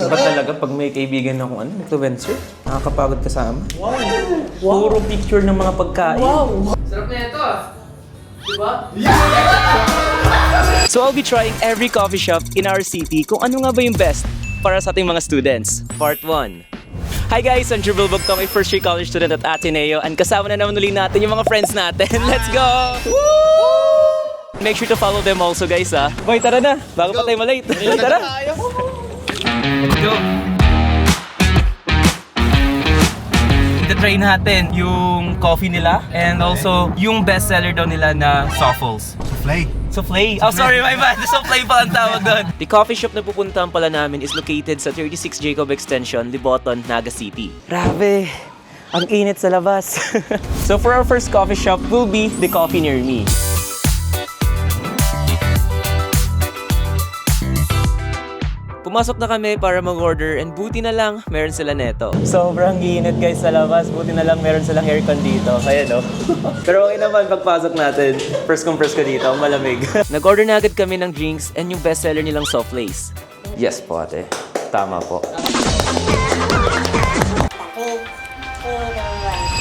Iba talaga pag may kaibigan akong influencer. Nakakapagod kasama. Wow! Puro picture ng mga pagkain. Wow! Sarap na ito ah. Diba? So I'll be trying every coffee shop in our city kung ano nga ba yung best para sa ating mga students. Part 1. Hi guys, I'm Jubel Bugtong, a first year college student at Ateneo, and kasama na naman ulit natin yung mga friends natin. Let's go! Woo! Make sure to follow them also guys ha. Boy, tara na, bago pa tayo malate. Tara! Let's go! Ita-try natin yung coffee nila and also yung bestseller daw nila na Soffles. Soufflé. Oh, sorry, my bad. Soufflé pa ang tawag doon. The coffee shop na pupuntahan pala namin is located sa 36 Jacob Extension, Liboton, Naga City. Grabe, ang init sa labas. So for our first coffee shop will be the Coffee Near Me. Pumasok na kami para mag-order and buti na lang meron sila neto. Sobrang init guys sa labas, buti na lang meron silang aircon dito. Kaya no? Pero okay naman pagpasok natin. First come first ka dito, malamig. Nag-order na agad kami ng drinks and yung bestseller nilang soft lace. Yes po ate, tama po.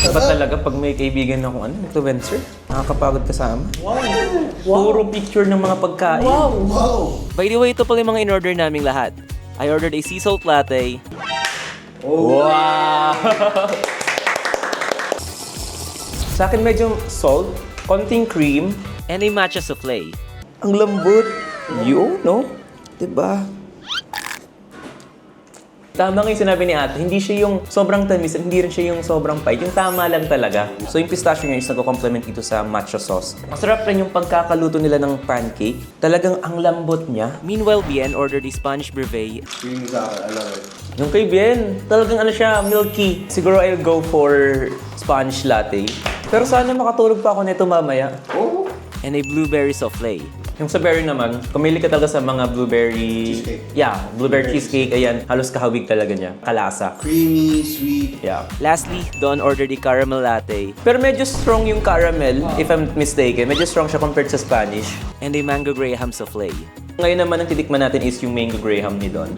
Iba talaga pag may kaibigan akong influencer. Nakakapagod kasama. Wow! Puro picture ng mga pagkain. Wow! By the way, ito pala yung mga in-order naming lahat. I ordered a sea salt latte. Oh. Wow! Sa akin medyo salt, konting cream. And a matcha souffle. Ang lambot. Yun, no? Diba? Tama nga yung sinabi ni ate, hindi siya yung sobrang tamis at hindi rin siya yung sobrang pait. Yung tama lang talaga. So yung pistachio niya is nagko-complement ito sa matcha sauce. Masarap rin yung pagkakaluto nila ng pancake. Talagang ang lambot niya. Meanwhile, Bien ordered a Spanish brevet. Yung sa akin, I love it. Yung kay Bien, talagang ano siya, milky. Siguro I'll go for Spanish latte. Pero sana makatulog pa ako nito mamaya. Oh! And a blueberry souffle. Yung sa berry naman, kumili ka talaga sa mga blueberry... Cheesecake. Yeah, blueberry cheesecake. Ayan, halos kahawig talaga niya. Kalasa. Creamy, sweet. Yeah. Lastly, Don ordered a caramel latte. Pero medyo strong yung caramel, if I'm mistaken. Medyo strong siya compared sa Spanish. And a mango graham souffle. Ngayon naman ang titikman natin is yung mango graham ni Don.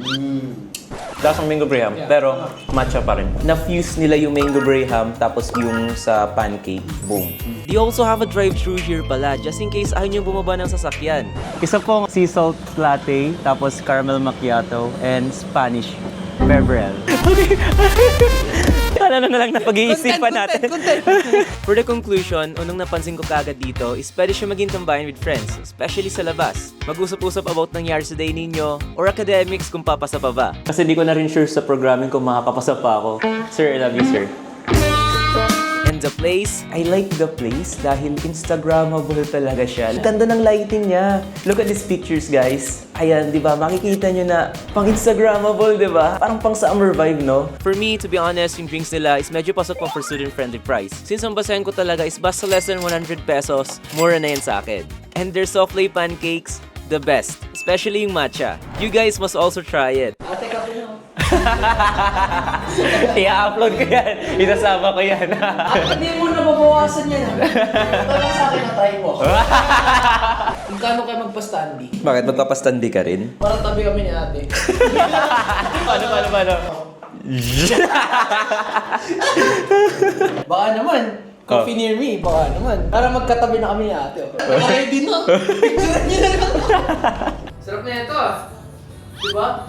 Lasang mango graham, pero matcha pa rin. Na-fuse nila yung mango graham tapos yung sa pancake. Boom. They also have a drive-thru here pala, just in case ayaw niyong bumaba ng sasakyan. Isa pong sea salt latte, tapos caramel macchiato, and Spanish beverage. Ano na lang na pag-iisipan natin. For the conclusion, unang napansin ko kagad dito is pwede siya maging tambayan with friends, especially sa labas. Mag-usap-usap about nangyari sa day ninyo or academics kung papasa pa ba. Kasi di ko na rin sure sa programming kung makakapasa pa ako. Sir, I love you, sir. And the place, I like the place dahil Instagrammable talaga siya. Ang ganda ng lighting niya. Look at these pictures, guys. Ayan, di ba? Makikita nyo na pang Instagrammable, di ba? Parang pang summer vibe, no? for me, to be honest, yung drinks nila is medyo pasok pa for student-friendly price. Since ang basahin ko talaga is basta less than 100 pesos, mura na yan sa akin. And their souffle pancakes, the best. Especially yung matcha. You guys must also try it. I-upload ko yan. Isasama ko yan. Hindi mo nababawasan yan ah. Ito lang sa akin na try mo. Kung kano kayo magpa-standy. Bakit? Magpapastandi ka rin? Parang tabi kami ni ate. Paano? Baka naman. Coffee near me, baka naman. Para magkatabi na kami ni ate. Ready na. Picture niyo na lang. Sarap na ito ah. Diba?